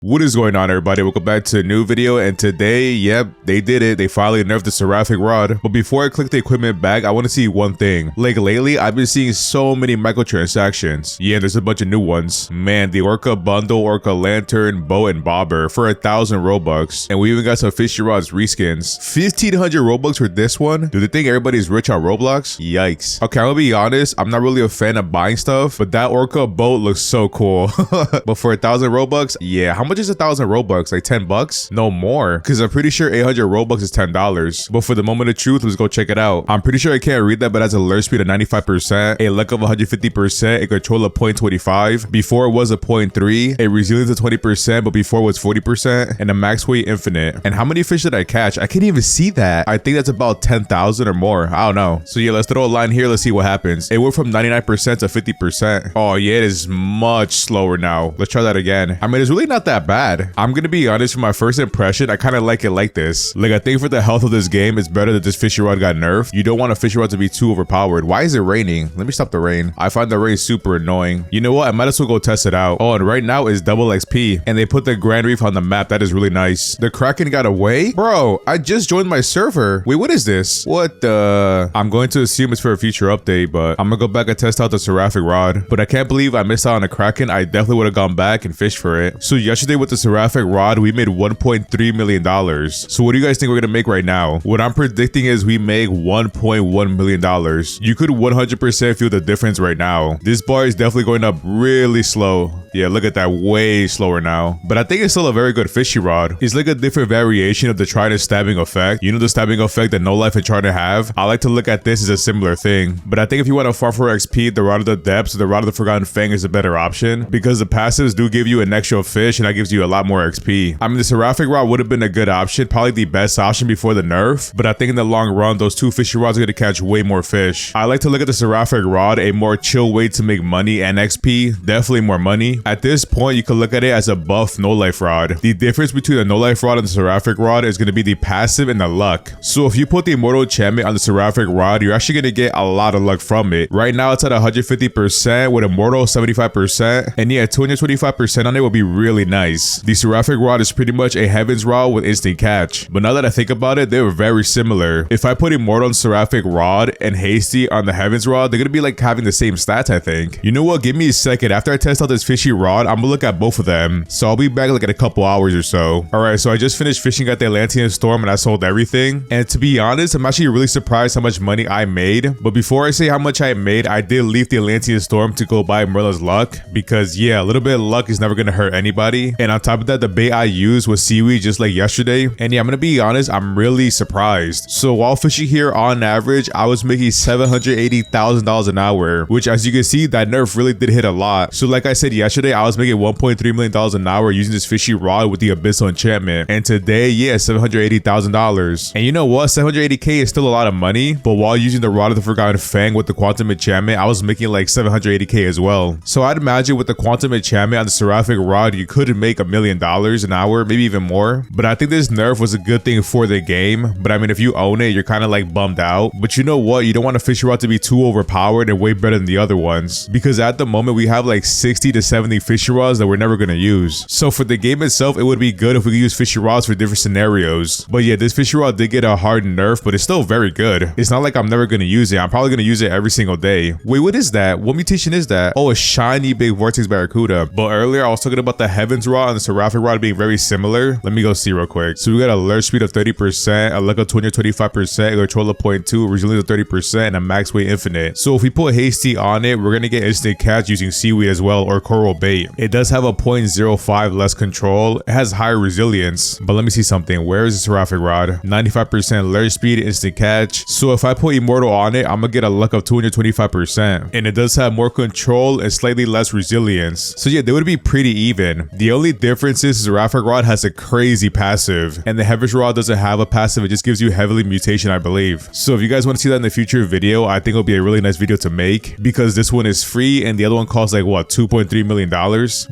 What is going on, everybody? Welcome back to a new video, and today, yep, they did it. They finally nerfed the Seraphic rod. But before I click the equipment bag, I want to see one thing. Like lately, I've been seeing so many microtransactions. Yeah, there's a bunch of new ones. Man, the orca bundle, orca lantern, bow, and bobber for 1,000 Robux. And we even got some Fishy rods reskins. 1,500 Robux for this one? Do they think everybody's rich on Roblox? Yikes. Okay, I'm gonna be honest, I'm not really a fan of buying stuff, but that orca boat looks so cool. But for 1,000 Robux, yeah, how much is 1,000 Robux? Like 10 bucks? No more, because I'm pretty sure 800 Robux is $10. But for the moment of truth, let's go check it out. I'm pretty sure I can't read that, but it has a alert speed of 95%, a luck of 150%, a control of 0.25. Before it was a 0.3, a resilience of 20%, but before it was 40%, and a max weight infinite. And how many fish did I catch? I can't even see that. I think that's about 10,000 or more. I don't know. So yeah, let's throw a line here. Let's see what happens. It went from 99% to 50%. Oh yeah, it is much slower now. Let's try that again. I mean, it's really not that bad. I'm gonna be honest, from my first impression, I kind of like it like this. Like, I think for the health of this game, it's better that this fishy rod got nerfed. You don't want a fishy rod to be too overpowered. Why is it raining? Let me stop the rain. I find the rain super annoying. You know what? I might as well go test it out. Oh, and right now is double XP, and they put the Grand Reef on the map. That is really nice. The Kraken got away? Bro, I just joined my server. Wait, what is this? What the? I'm going to assume it's for a future update, but I'm gonna go back and test out the Seraphic rod. But I can't believe I missed out on a Kraken. I definitely would have gone back and fished for it. So yesterday with the Seraphic rod, we made $1.3 million. So what do you guys think we're gonna make right now? What I'm predicting is we make $1.1 million. You could 100% feel the difference right now. This bar is definitely going up really slow. Yeah, look at that, way slower now. But I think it's still a very good fishy rod. It's like a different variation of the Trident stabbing effect. You know the stabbing effect that No Life and Trident have? I like to look at this as a similar thing. But I think if you want to farm for XP, the Rod of the Depths or the Rod of the Forgotten Fang is a better option, because the passives do give you an extra fish, and that gives you a lot more XP. I mean, the Seraphic rod would have been a good option, probably the best option before the nerf, but I think in the long run, those two fishy rods are going to catch way more fish. I like to look at the Seraphic rod, a more chill way to make money and XP, definitely more money. At this point, you can look at it as a buff No Life rod. The difference between the No Life rod and the Seraphic rod is going to be the passive and the luck. So if you put the Immortal Enchantment on the Seraphic rod, you're actually going to get a lot of luck from it. Right now, it's at 150% with Immortal 75%, and yeah, 225% on it would be really nice. The Seraphic rod is pretty much a Heaven's rod with instant catch. But now that I think about it, they were very similar. If I put Immortal on Seraphic rod and Hasty on the Heaven's rod, they're going to be like having the same stats, I think. You know what? Give me a second. After I test out this fishy rod, I'm gonna look at both of them. So I'll be back like in a couple hours or so. Alright, so I just finished fishing at the Atlantean Storm and I sold everything. And to be honest, I'm actually really surprised how much money I made. But before I say how much I made, I did leave the Atlantean Storm to go buy Merla's luck, because yeah, a little bit of luck is never gonna hurt anybody. And on top of that, the bait I used was seaweed, just like yesterday. And yeah, I'm gonna be honest, I'm really surprised. So while fishing here, on average, I was making $780,000 an hour, which as you can see, that nerf really did hit a lot. So like I said yesterday, I was making $1.3 million an hour using this fishy rod with the Abyssal enchantment. And today, yeah, $780,000. And you know what? 780k is still a lot of money, but while using the Rod of the Forgotten Fang with the Quantum enchantment, I was making like 780k as well. So I'd imagine with the Quantum enchantment on the Seraphic rod, you could make $1 million an hour, maybe even more. But I think this nerf was a good thing for the game. But I mean, if you own it, you're kind of like bummed out. But you know what? You don't want a fishy rod to be too overpowered and way better than the other ones, because at the moment we have like 60 to 70 fishy rods that we're never going to use. So for the game itself, it would be good if we could use fishy rods for different scenarios. But yeah, this fishy rod did get a hard nerf, but it's still very good. It's not like I'm never going to use it. I'm probably going to use it every single day. Wait, what is that? What mutation is that? Oh, a shiny big vortex barracuda. But earlier I was talking about the Heavens rod and the Seraphic rod being very similar. Let me go see real quick. So we got a alert speed of 30%, a luck of 225%, a control of 0.2, resilience of 30%, and a max weight infinite. So if we put Hasty on it, we're going to get instant catch using seaweed as well, or coral bait. It does have a 0.05 less control. It has higher resilience. But let me see something. Where is the Seraphic rod? 95% alert speed, instant catch. So if I put Immortal on it, I'm gonna get a luck of 225%. And it does have more control and slightly less resilience. So yeah, they would be pretty even. The only difference is the Seraphic rod has a crazy passive, and the Heaven's rod doesn't have a passive. It just gives you heavily mutation, I believe. So if you guys want to see that in the future video, I think it'll be a really nice video to make, because this one is free and the other one costs like what, $2.3 million.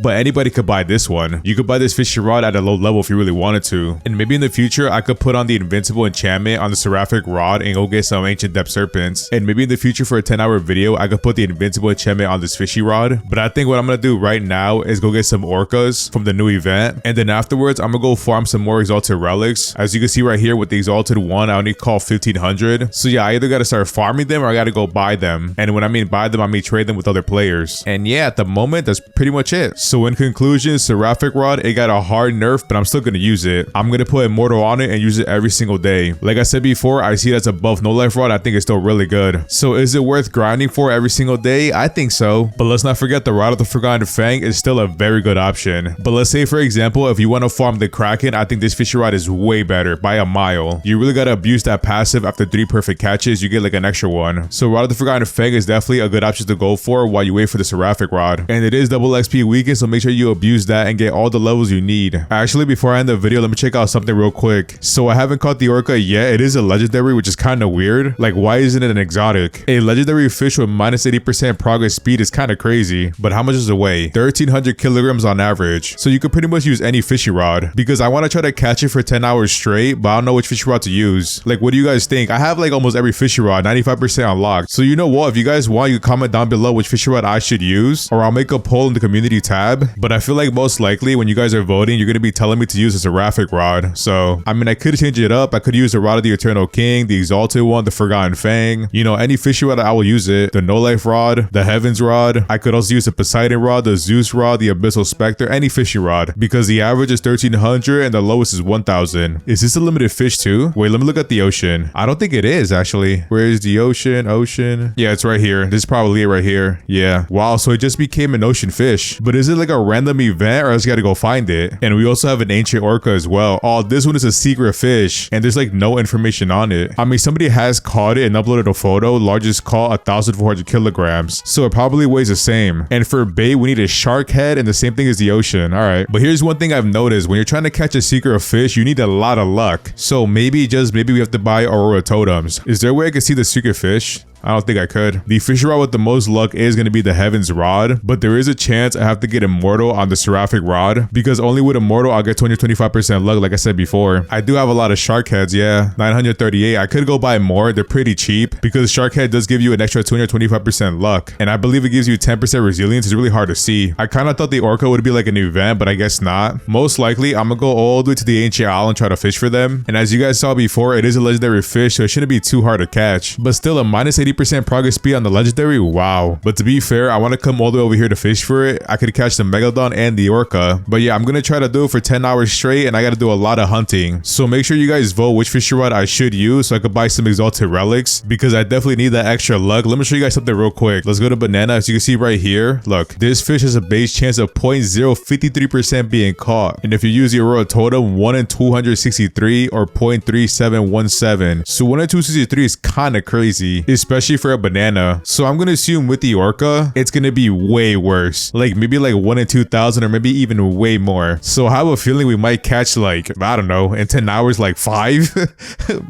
But anybody could buy this one. You could buy this fishy rod at a low level if you really wanted to. And maybe in the future, I could put on the invincible enchantment on the Seraphic rod and go get some ancient depth serpents. And maybe in the future for a 10-hour video, I could put the invincible enchantment on this fishy rod. But I think what I'm gonna do right now is go get some orcas from from the new event. And then afterwards, I'm gonna go farm some more exalted relics. As you can see right here with the exalted one, I only call 1500. So yeah, I either gotta start farming them or I gotta go buy them. And when I mean buy them, I mean trade them with other players. And yeah, at the moment, that's pretty much it. So in conclusion, Seraphic Rod, it got a hard nerf, but I'm still gonna use it. I'm gonna put Immortal on it and use it every single day. Like I said before, I see that's above no life rod. I think it's still really good. So is it worth grinding for every single day? I think so. But let's not forget the Rod of the Forgotten Fang is still a very good option. But let's say for example, if you want to farm the Kraken, I think this fishing rod is way better by a mile. You really gotta abuse that passive. After 3 perfect catches, you get like an extra one. So Rod of the Forgotten Fang is definitely a good option to go for while you wait for the Seraphic Rod. And it is double XP weekend, so make sure you abuse that and get all the levels you need. Actually, before I end the video, let me check out something real quick. So I haven't caught the orca yet. It is a legendary, which is kind of weird. Like, why isn't it an exotic? A legendary fish with minus 80% progress speed is kind of crazy. But how much does it weigh? 1300 kilograms on average. So you could pretty much use any fishing rod, because I want to try to catch it for 10 hours straight, but I don't know which fishing rod to use. Like, what do you guys think? I have like almost every fishing rod, 95% unlocked. So you know what? If you guys want, you can comment down below which fishing rod I should use, or I'll make a poll in the community tab. But I feel like most likely when you guys are voting, you're going to be telling me to use a Seraphic Rod. So, I mean, I could change it up. I could use the Rod of the Eternal King, the Exalted one, the Forgotten Fang. You know, any fishing rod, I will use it. The No Life Rod, the Heavens Rod. I could also use the Poseidon Rod, the Zeus Rod, the Abyssal Spectre, any fishing rod, because the average is 1300 and the lowest is 1000. Is this a limited fish too? Wait, let me look at the ocean. I don't think it is actually. Where is the ocean? Ocean. Yeah, it's right here. This is probably it right here. Yeah. Wow, so it just became an ocean fish. But is it like a random event, or I just gotta go find it? And we also have an ancient orca as well. Oh, this one is a secret fish and there's like no information on it. I mean, somebody has caught it and uploaded a photo. Largest caught 1400 kilograms. So it probably weighs the same. And for bait, we need a shark head, and the same thing as the ocean. All right. But here's one thing I've noticed. When you're trying to catch a secret fish, you need a lot of luck. So maybe we have to buy Aurora totems. Is there a way I can see the secret fish? I don't think I could. The fishing rod with the most luck is going to be the Heavens Rod, but there is a chance I have to get Immortal on the Seraphic Rod, because only with Immortal I'll get 25% luck, like I said before. I do have a lot of shark heads, yeah, 938. I could go buy more. They're pretty cheap, because shark head does give you an extra 225% luck, and I believe it gives you 10% resilience. It's really hard to see. I kind of thought the orca would be like an event, but I guess not. Most likely, I'm gonna go all the way to the ancient isle and try to fish for them. And as you guys saw before, it is a legendary fish, so it shouldn't be too hard to catch. But still, a minus 80% progress speed on the legendary, wow. But to be fair, I want to come all the way over here to fish for it. I could catch the Megalodon and the orca. But yeah, I'm gonna try to do it for 10 hours straight, and I gotta do a lot of hunting. So make sure you guys vote which fishing rod I should use so I could buy some exalted relics, because I definitely need that extra luck. Let me show you guys something real quick. Let's go to banana. As you can see right here, look, this fish has a base chance of 0.053% being caught, and if you use the Aurora totem, 1 in 263 or 0.3717. So 1 in 263 is kind of crazy, especially for a banana. So I'm gonna assume with the orca, it's gonna be way worse, like maybe like 1 in 2000, or maybe even way more. So I have a feeling we might catch, like, I don't know, in 10 hours, like 5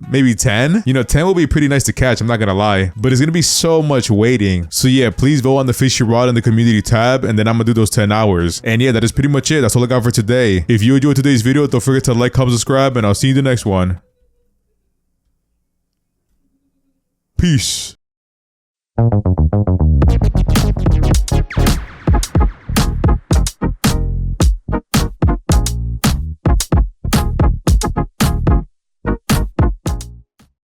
maybe 10. You know, 10 will be pretty nice to catch, I'm not gonna lie, but it's gonna be so much waiting. So yeah, please vote on the fishing rod in the community tab, and then I'm gonna do those 10 hours. And yeah, that is pretty much it. That's all I got for today. If you enjoyed today's video, don't forget to like, comment, subscribe, and I'll see you in the next one. Peace.